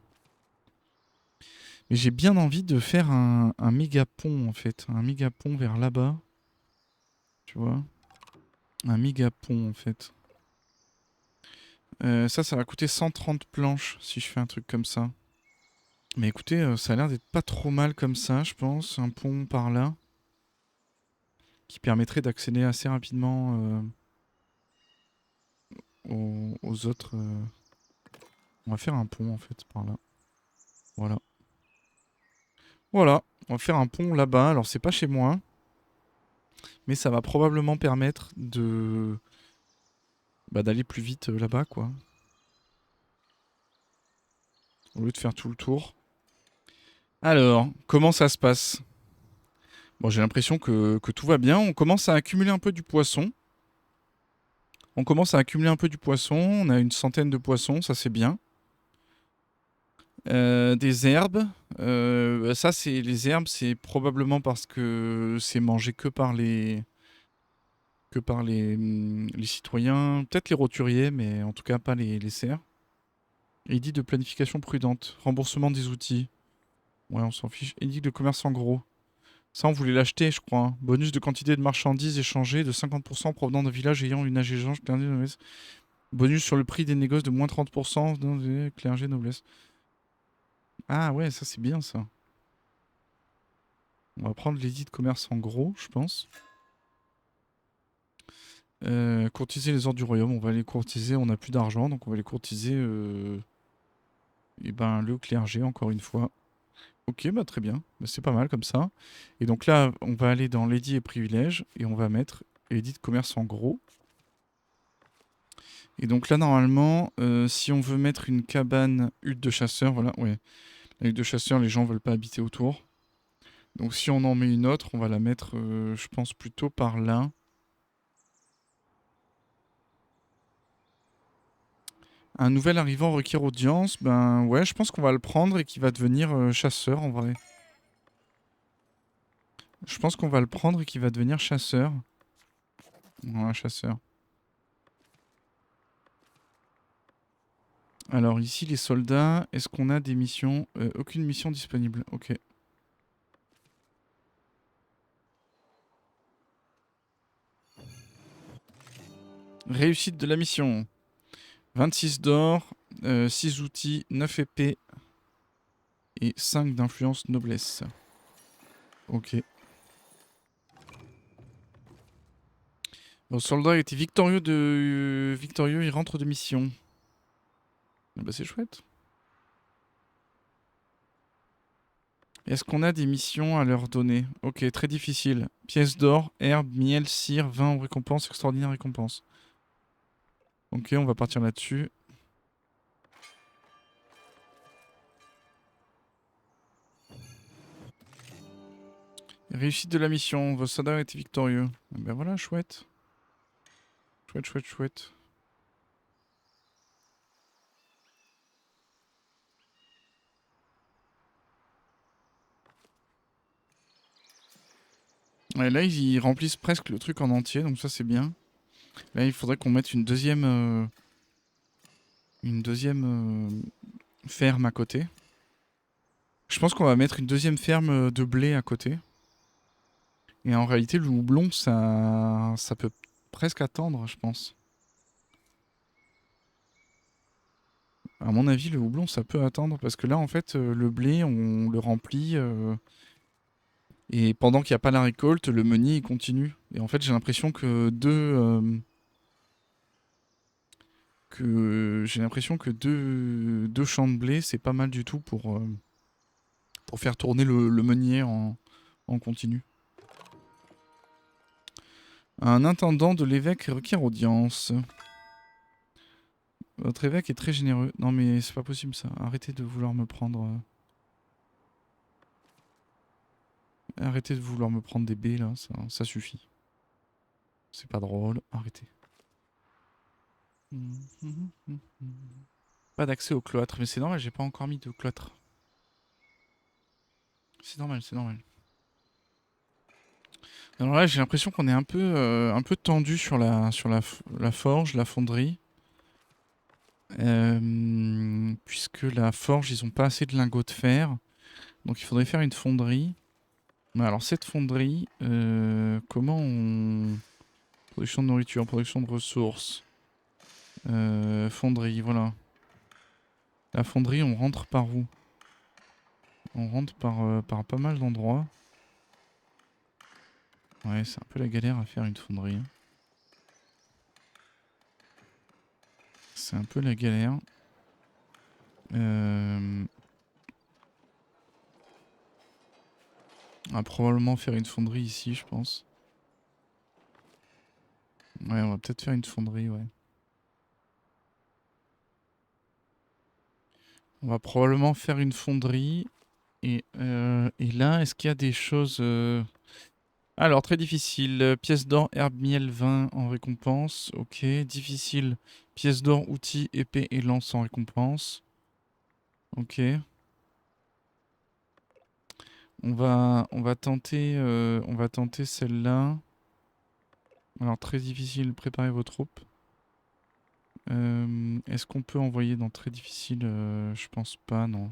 Mais j'ai bien envie de faire un méga pont, en fait. Un méga pont vers là-bas. Tu vois? Un méga pont, en fait. Ça va coûter 130 planches si je fais un truc comme ça. Mais écoutez, ça a l'air d'être pas trop mal comme ça, je pense. Un pont par là. Qui permettrait d'accéder assez rapidement aux autres. On va faire un pont en fait par là. Voilà. Voilà. On va faire un pont là-bas. Alors c'est pas chez moi. Mais ça va probablement permettre de... Bah, d'aller plus vite là-bas quoi. Au lieu de faire tout le tour. Alors, comment ça se passe? Bon, j'ai l'impression que tout va bien. On commence à accumuler un peu du poisson. On commence à accumuler un peu du poisson. On a une centaine de poissons, ça c'est bien. Des herbes. Ça, c'est les herbes, c'est probablement parce que c'est mangé que par les citoyens, peut-être les roturiers, mais en tout cas pas les cerfs. Et il dit de planification prudente, remboursement des outils. Ouais, on s'en fiche. Il dit de commerce en gros. Ça, on voulait l'acheter, je crois, hein. Bonus de quantité de marchandises échangées de 50% provenant d'un village ayant une âge échange. Bonus sur le prix des négoces de moins 30% dans les clergés noblesse. Ah ouais, ça c'est bien ça. On va prendre l'édit de commerce en gros, je pense. Courtiser les ordres du royaume, on va les courtiser, on n'a plus d'argent, donc on va les courtiser et ben, le clergé, encore une fois. Ok, bah très bien, bah, c'est pas mal comme ça. Et donc là, on va aller dans l'édit et privilèges, et on va mettre édit de commerce en gros. Et donc là, normalement, si on veut mettre une cabane hutte de chasseur, voilà, ouais. La hutte de chasseur, les gens veulent pas habiter autour. Donc si on en met une autre, on va la mettre, je pense, plutôt par là. Un nouvel arrivant requiert audience. Ben ouais, je pense qu'on va le prendre et qu'il va devenir chasseur en vrai. Je pense qu'on va le prendre et qu'il va devenir chasseur. Ouais, chasseur. Alors ici, les soldats, est-ce qu'on a des missions? Aucune mission disponible. Ok. Réussite de la mission. 26 d'or, 6 outils, 9 épées et 5 d'influence noblesse. Ok. Le soldat était victorieux, il rentre de mission. Ah bah c'est chouette. Est-ce qu'on a des missions à leur donner? Ok, très difficile. Pièces d'or, herbe, miel, cire, vin en récompense, extraordinaire récompense. Ok, on va partir là-dessus. Réussite de la mission, vos soldats étaient victorieux. Ah ben voilà, chouette. Chouette, chouette, chouette. Ouais, là, ils remplissent presque le truc en entier, donc ça c'est bien. Là, il faudrait qu'on mette une deuxième ferme à côté. Je pense qu'on va mettre une deuxième ferme de blé à côté. Et en réalité, le houblon, ça peut presque attendre, je pense. À mon avis, le houblon, ça peut attendre parce que là, en fait, le blé, on le remplit et pendant qu'il n'y a pas la récolte, le meunier il continue. Et en fait, j'ai l'impression que deux champs de blé, c'est pas mal du tout pour faire tourner le meunier en continu. Un intendant de l'évêque requiert audience. Votre évêque est très généreux. Non mais c'est pas possible ça. Arrêtez de vouloir me prendre. Arrêtez de vouloir me prendre des baies là, ça suffit. C'est pas drôle, arrêtez. Pas d'accès au cloître, mais c'est normal, j'ai pas encore mis de cloître. C'est normal, c'est normal. Alors là, j'ai l'impression qu'on est un peu tendu sur la forge, la fonderie. Puisque la forge, ils ont pas assez de lingots de fer. Donc il faudrait faire une fonderie. Mais alors cette fonderie, comment on... Production de nourriture, production de ressources. Fonderie, voilà. La fonderie, on rentre par où? On rentre par pas mal d'endroits. Ouais, c'est un peu la galère à faire une fonderie, hein. C'est un peu la galère. On va probablement faire une fonderie ici, je pense. Ouais, on va peut-être faire une fonderie, ouais. On va probablement faire une fonderie. Et là, est-ce qu'il y a des choses... Alors, très difficile. Pièce d'or, herbe, miel, vin en récompense. Ok. Difficile. Pièce d'or, outils, épée et lance en récompense. Ok. On va tenter celle-là. Alors, très difficile. Préparez vos troupes. Est-ce qu'on peut envoyer dans très difficile? Je pense pas, non.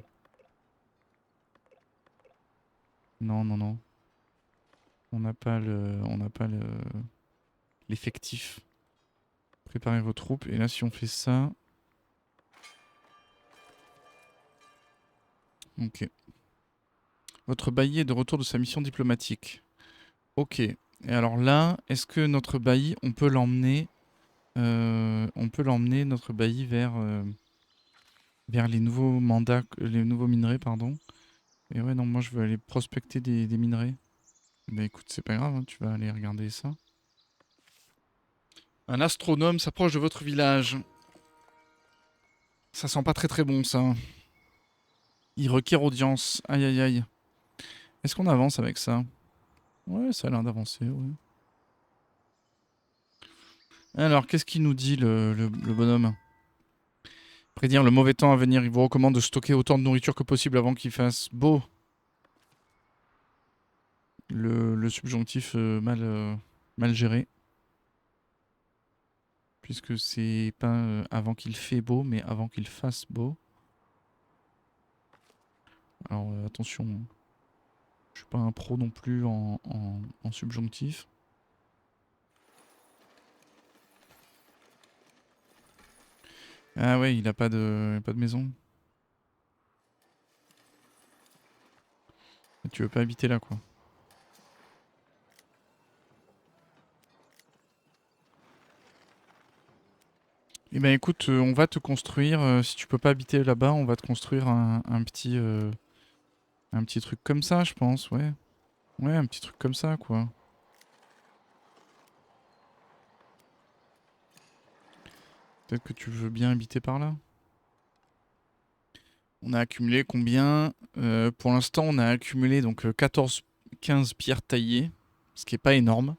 Non, non, non. On n'a pas l'effectif. Préparez vos troupes. Et là, si on fait ça... Ok. Votre bailli est de retour de sa mission diplomatique. Ok. Et alors là, est-ce que notre bailli, on peut l'emmener notre bailli vers les nouveaux mandats, les nouveaux minerais, pardon. Et ouais, non, moi je veux aller prospecter des minerais. Bah écoute, c'est pas grave, hein, tu vas aller regarder ça. Un astronome s'approche de votre village. Ça sent pas très très bon ça. Il requiert audience. Aïe aïe aïe. Est-ce qu'on avance avec ça? Ouais, ça a l'air d'avancer, ouais. Alors, qu'est-ce qu'il nous dit le bonhomme? Prédire le mauvais temps à venir. Il vous recommande de stocker autant de nourriture que possible avant qu'il fasse beau. Le subjonctif mal géré. Puisque c'est pas avant qu'il fait beau, mais avant qu'il fasse beau. Alors attention, je suis pas un pro non plus en subjonctif. Ah ouais, il a pas de maison. Tu veux pas habiter là, quoi. Eh ben écoute, on va te construire, si tu peux pas habiter là-bas, on va te construire un petit truc comme ça, je pense, ouais. Ouais, un petit truc comme ça, quoi. Peut-être que tu veux bien habiter par là. On a accumulé combien? Pour l'instant, on a accumulé donc 15 pierres taillées, ce qui est pas énorme.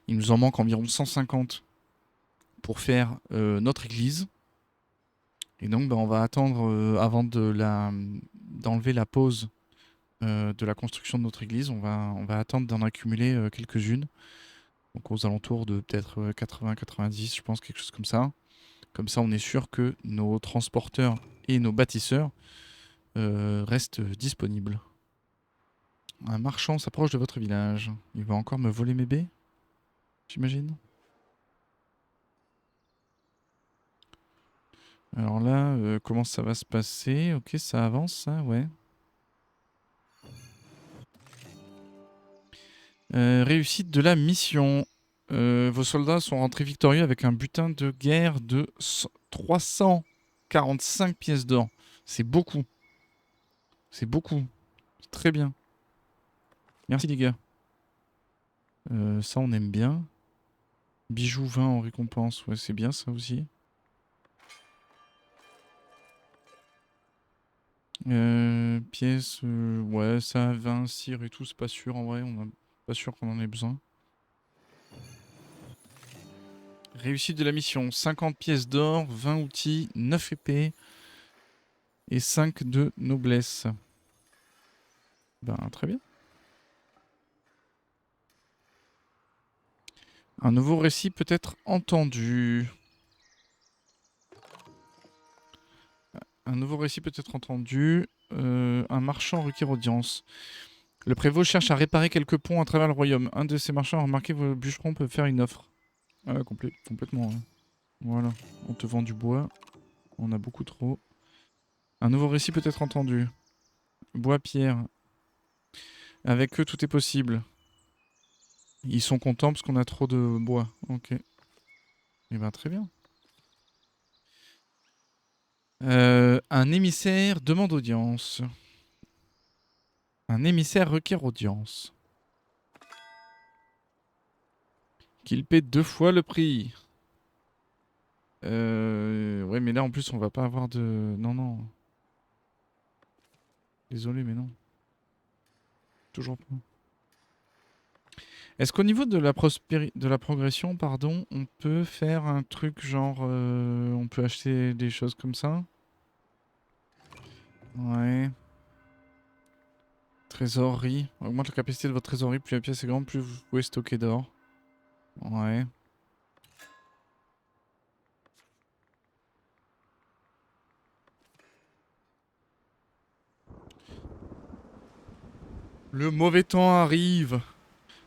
Il nous en manque environ 150 pour faire notre église. Et donc, bah, on va attendre avant d'enlever la pause de la construction de notre église. On va attendre d'en accumuler quelques-unes. Donc aux alentours de peut-être 80-90, je pense, quelque chose comme ça. Comme ça, on est sûr que nos transporteurs et nos bâtisseurs restent disponibles. Un marchand s'approche de votre village. Il va encore me voler mes baies, j'imagine. Alors là, comment ça va se passer? Ok, ça avance, ça, ouais. Réussite de la mission. Vos soldats sont rentrés victorieux avec un butin de guerre de 345 pièces d'or. C'est beaucoup. C'est beaucoup. C'est très bien. Merci les gars. Ça, on aime bien. Bijoux 20 en récompense. Ouais, c'est bien ça aussi. Pièces, ouais, ça, 20, cire et tout, c'est pas sûr en vrai. On a pas sûr qu'on en ait besoin. Réussite de la mission. 50 pièces d'or, 20 outils, 9 épées et 5 de noblesse. Ben, très bien. Un nouveau récit peut être entendu. Un nouveau récit peut être entendu. Un marchand requiert audience. Le prévôt cherche à réparer quelques ponts à travers le royaume. Un de ces marchands a remarqué que vos bûcherons peuvent faire une offre. Ah ouais, complètement. Ouais. Voilà. On te vend du bois. On a beaucoup trop. Un nouveau récit peut être entendu. Bois, pierre. Avec eux, tout est possible. Ils sont contents parce qu'on a trop de bois. Ok. Eh ben, très bien. Un émissaire demande audience. Un émissaire requiert audience. Qu'il paie 2 fois le prix. Ouais, mais là, en plus, on va pas avoir de... Non, non. Désolé, mais non. Toujours pas. Est-ce qu'au niveau de la progression, pardon, on peut faire un truc genre... on peut acheter des choses comme ça? Ouais. Trésorerie. Augmente la capacité de votre trésorerie. Plus la pièce est grande, plus vous pouvez stocker d'or. Ouais. Le mauvais temps arrive.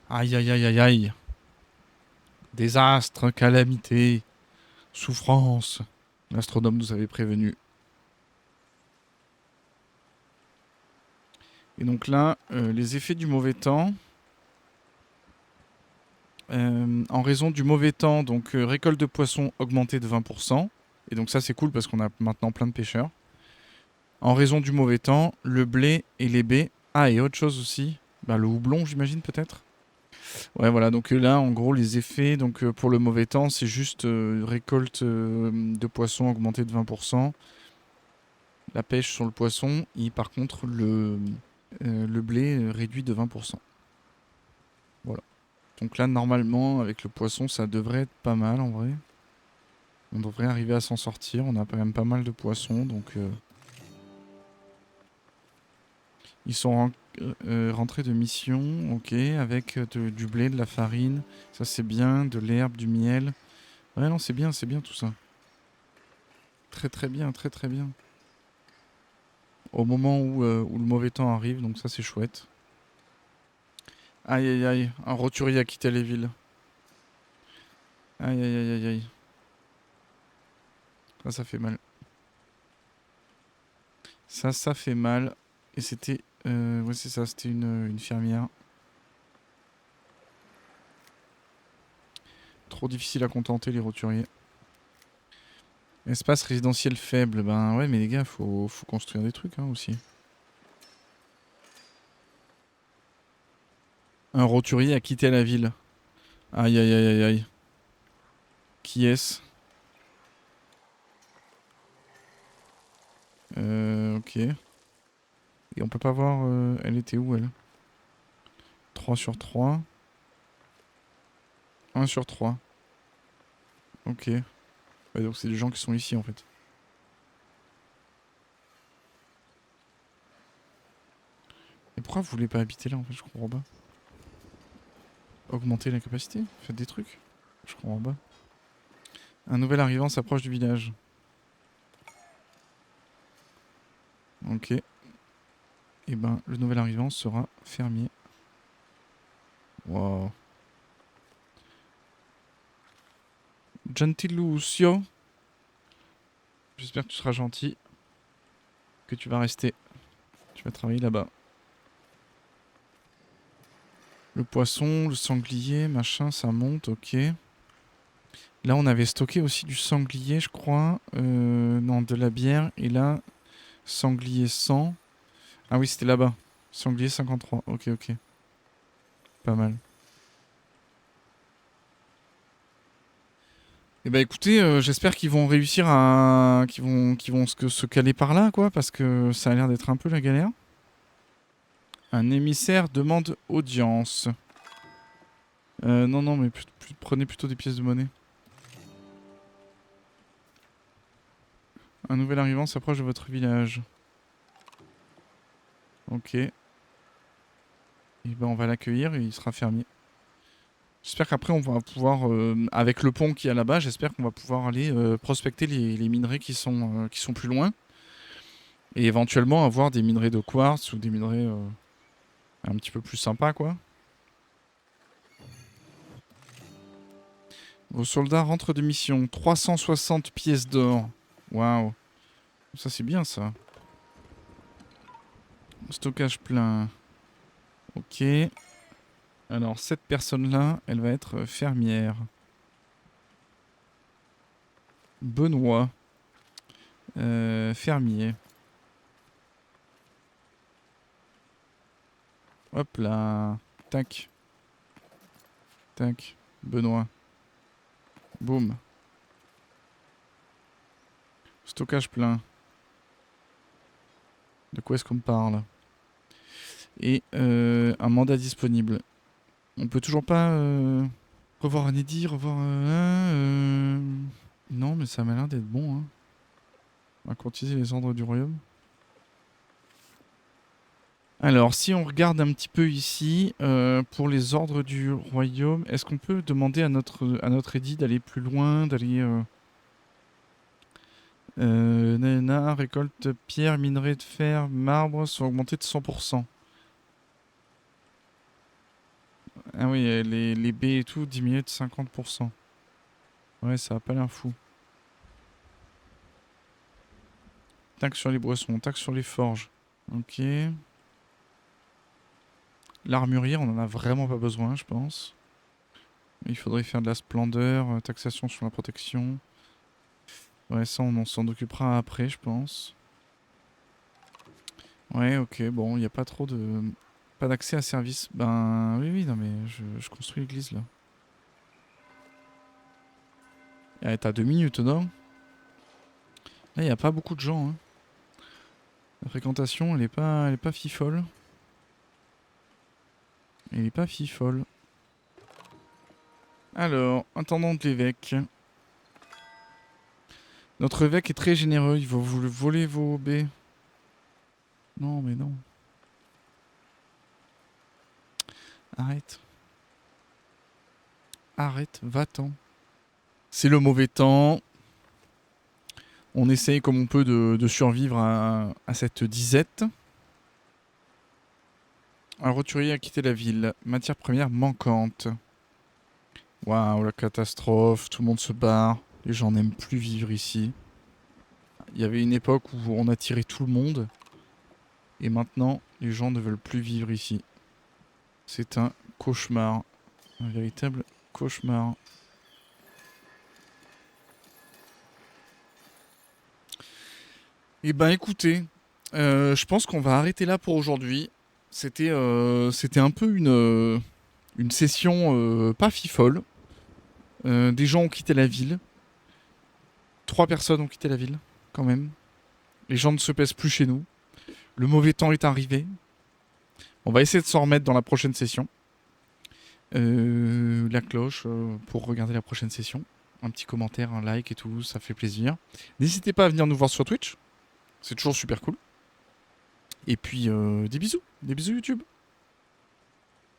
Aïe, aïe, aïe, aïe, aïe. Désastre, calamité, souffrance. L'astronome nous avait prévenu. Et donc là, les effets du mauvais temps. En raison du mauvais temps, donc récolte de poissons augmentée de 20%. Et donc ça c'est cool parce qu'on a maintenant plein de pêcheurs. En raison du mauvais temps, le blé et les baies. Ah, et autre chose aussi. Bah, le houblon, j'imagine peut-être. Ouais, voilà. Donc là, en gros, les effets donc, pour le mauvais temps, c'est juste récolte de poissons augmentée de 20%. La pêche sur le poisson. Et par contre, le blé réduit de 20%. Voilà. Donc là, normalement, avec le poisson, ça devrait être pas mal en vrai. On devrait arriver à s'en sortir. On a quand même pas mal de poissons, donc... Ils sont rentrés de mission, ok, avec du blé, de la farine. Ça c'est bien, de l'herbe, du miel. Ouais non, c'est bien tout ça. Très très bien, très très bien. Au moment où le mauvais temps arrive, donc ça c'est chouette. Aïe aïe aïe, un roturier a quitté les villes. Aïe aïe aïe aïe aïe. Ça fait mal. Ça fait mal. Et c'était... ouais c'est ça, c'était une fermière. Trop difficile à contenter les roturiers. Espace résidentiel faible, ben ouais mais les gars, faut construire des trucs hein, aussi. Un roturier a quitté la ville. Aïe aïe aïe aïe aïe. Qui est-ce? Ok. Et on peut pas voir... elle était où elle? 3 sur 3. 1 sur 3. Ok. Ouais, donc c'est des gens qui sont ici en fait. Et pourquoi vous voulez pas habiter là en fait? Je comprends pas. Augmenter la capacité? Faites des trucs? Je comprends pas. Un nouvel arrivant s'approche du village. Ok. Et ben le nouvel arrivant sera fermier. Wow. Gentil Lucio. J'espère que tu seras gentil. Que tu vas rester. Tu vas travailler là-bas. Le poisson, le sanglier, machin, ça monte, ok. Là, on avait stocké aussi du sanglier, je crois. Non, de la bière. Et là, sanglier 100. Ah oui, c'était là-bas. Sanglier 53. Ok, ok. Pas mal. Eh ben écoutez, j'espère qu'ils vont réussir à... qu'ils vont se caler par là, quoi. Parce que ça a l'air d'être un peu la galère. Un émissaire demande audience. Non, non, mais prenez plutôt des pièces de monnaie. Un nouvel arrivant s'approche de votre village. Ok. Et ben on va l'accueillir et il sera fermier. J'espère qu'après on va pouvoir, avec le pont qu'il y a là-bas, j'espère qu'on va pouvoir aller prospecter les minerais qui sont plus loin. Et éventuellement avoir des minerais de quartz ou des minerais un petit peu plus sympas quoi. Vos soldats rentrent de mission. 360 pièces d'or. Waouh. Ça c'est bien ça. Stockage plein. Ok. Alors cette personne-là, elle va être fermière. Benoît. Fermier. Hop là. Tac. Tac. Benoît. Boum. Stockage plein. De quoi est-ce qu'on parle? Et un mandat disponible. On peut toujours pas revoir un édit, revoir... Non, mais ça m'a l'air d'être bon. Hein. On va courtiser les ordres du royaume. Alors, si on regarde un petit peu ici, pour les ordres du royaume, est-ce qu'on peut demander à notre édit d'aller plus loin, d'aller... Nana, récolte pierre, minerai de fer, marbre sont augmentés de 100%. Ah oui, les baies et tout diminuent de 50%. Ouais, ça a pas l'air fou. Taxe sur les boissons, taxe sur les forges. Ok. L'armurier, on en a vraiment pas besoin, je pense. Il faudrait faire de la splendeur, taxation sur la protection. Ouais, ça, on s'en occupera après, je pense. Ouais, ok, bon, il n'y a pas trop de... Pas d'accès à service. Ben, oui, oui, non, mais je construis l'église, là. Ah, t'as 2 minutes, non? Là, il n'y a pas beaucoup de gens, hein. La fréquentation, elle est pas fifole. Elle est pas fifole. Alors, intendant de l'évêque. Notre évêque est très généreux, il va vous voler vos baies. Non, mais non. Arrête. Arrête, va-t'en. C'est le mauvais temps. On essaye comme on peut de survivre à cette disette. Un roturier a quitté la ville. Matière première manquante. Waouh, la catastrophe. Tout le monde se barre. Les gens n'aiment plus vivre ici. Il y avait une époque où on attirait tout le monde. Et maintenant, les gens ne veulent plus vivre ici. C'est un cauchemar. Un véritable cauchemar. Eh ben écoutez, je pense qu'on va arrêter là pour aujourd'hui. C'était un peu une session pas fifole. Des gens ont quitté la ville. 3 personnes ont quitté la ville, quand même. Les gens ne se pèsent plus chez nous. Le mauvais temps est arrivé. On va essayer de s'en remettre dans la prochaine session. La cloche pour regarder la prochaine session. Un petit commentaire, un like et tout, ça fait plaisir. N'hésitez pas à venir nous voir sur Twitch. C'est toujours super cool. Et puis des bisous YouTube.